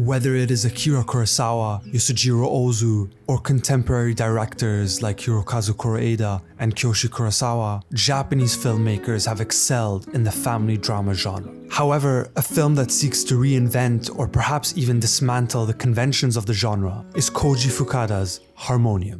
Whether it is Akira Kurosawa, Yasujiro Ozu, or contemporary directors like Hirokazu Koreeda and Kiyoshi Kurosawa, Japanese filmmakers have excelled in the family drama genre. However, a film that seeks to reinvent or perhaps even dismantle the conventions of the genre is Koji Fukada's Harmonium.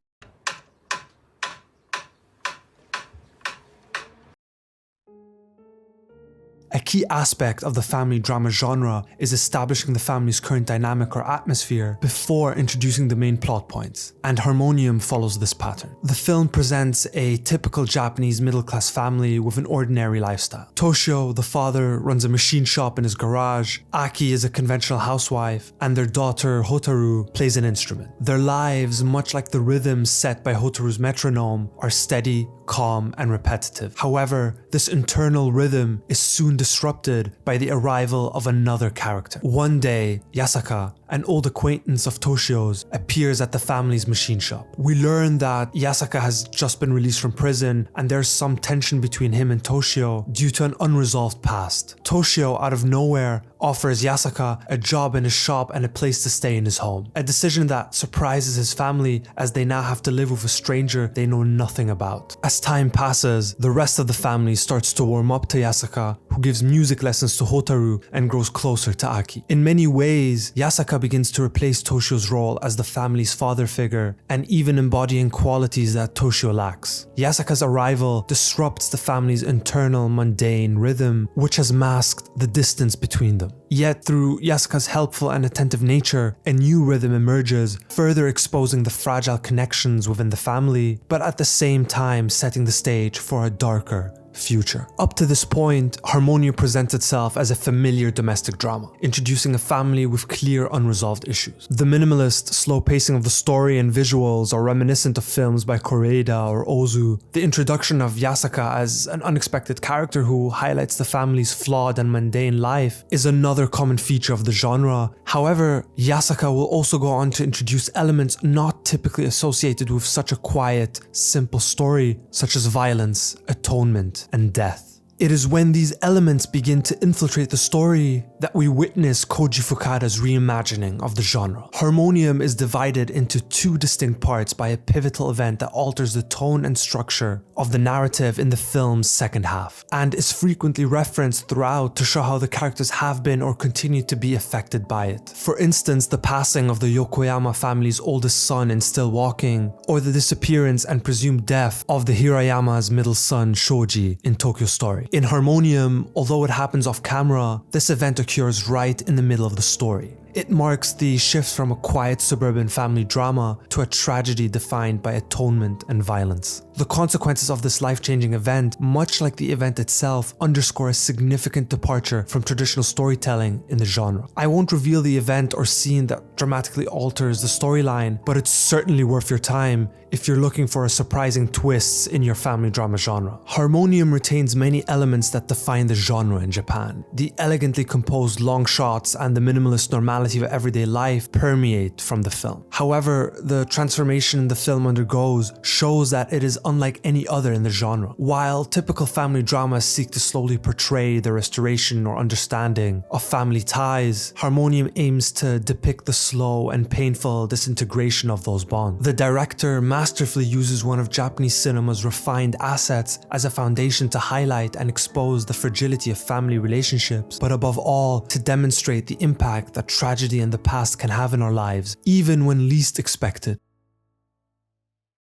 A key aspect of the family drama genre is establishing the family's current dynamic or atmosphere before introducing the main plot points, and Harmonium follows this pattern. The film presents a typical Japanese middle-class family with an ordinary lifestyle. Toshio, the father, runs a machine shop in his garage, Aki is a conventional housewife, and their daughter Hotaru plays an instrument. Their lives, much like the rhythms set by Hotaru's metronome, are steady, calm, and repetitive. However, this internal rhythm is soon disrupted by the arrival of another character. One day, Yasaka, an old acquaintance of Toshio's, appears at the family's machine shop. We learn that Yasaka has just been released from prison and there's some tension between him and Toshio due to an unresolved past. Toshio, out of nowhere, offers Yasaka a job in his shop and a place to stay in his home. A decision that surprises his family as they now have to live with a stranger they know nothing about. As time passes, the rest of the family starts to warm up to Yasaka, who gives music lessons to Hotaru and grows closer to Aki. In many ways, Yasaka begins to replace Toshio's role as the family's father figure and even embodying qualities that Toshio lacks. Yasaka's arrival disrupts the family's internal mundane rhythm, which has masked the distance between them. Yet through Yasaka's helpful and attentive nature, a new rhythm emerges, further exposing the fragile connections within the family, but at the same time setting the stage for a darker future. Up to this point, Harmonium presents itself as a familiar domestic drama, introducing a family with clear unresolved issues. The minimalist, slow pacing of the story and visuals are reminiscent of films by Koreeda or Ozu. The introduction of Yasaka as an unexpected character who highlights the family's flawed and mundane life is another common feature of the genre. However, Yasaka will also go on to introduce elements not typically associated with such a quiet, simple story, such as violence, atonement, and death. It is when these elements begin to infiltrate the story that we witness Koji Fukada's reimagining of the genre. Harmonium is divided into two distinct parts by a pivotal event that alters the tone and structure of the narrative in the film's second half, and is frequently referenced throughout to show how the characters have been or continue to be affected by it. For instance, the passing of the Yokoyama family's oldest son in Still Walking, or the disappearance and presumed death of the Hirayama's middle son Shoji in Tokyo Story. In Harmonium, although it happens off camera, this event occurs right in the middle of the story. It marks the shift from a quiet suburban family drama to a tragedy defined by atonement and violence. The consequences of this life-changing event, much like the event itself, underscore a significant departure from traditional storytelling in the genre. I won't reveal the event or scene that dramatically alters the storyline, but it's certainly worth your time if you're looking for a surprising twists in your family drama genre. Harmonium retains many elements that define the genre in Japan. The elegantly composed long shots and the minimalist normality of everyday life permeate from the film. However, the transformation the film undergoes shows that it is unlike any other in the genre. While typical family dramas seek to slowly portray the restoration or understanding of family ties, Harmonium aims to depict the slow and painful disintegration of those bonds. The director masterfully uses one of Japanese cinema's refined assets as a foundation to highlight and expose the fragility of family relationships, but above all, to demonstrate the impact that tragedy and the past can have in our lives, even when least expected.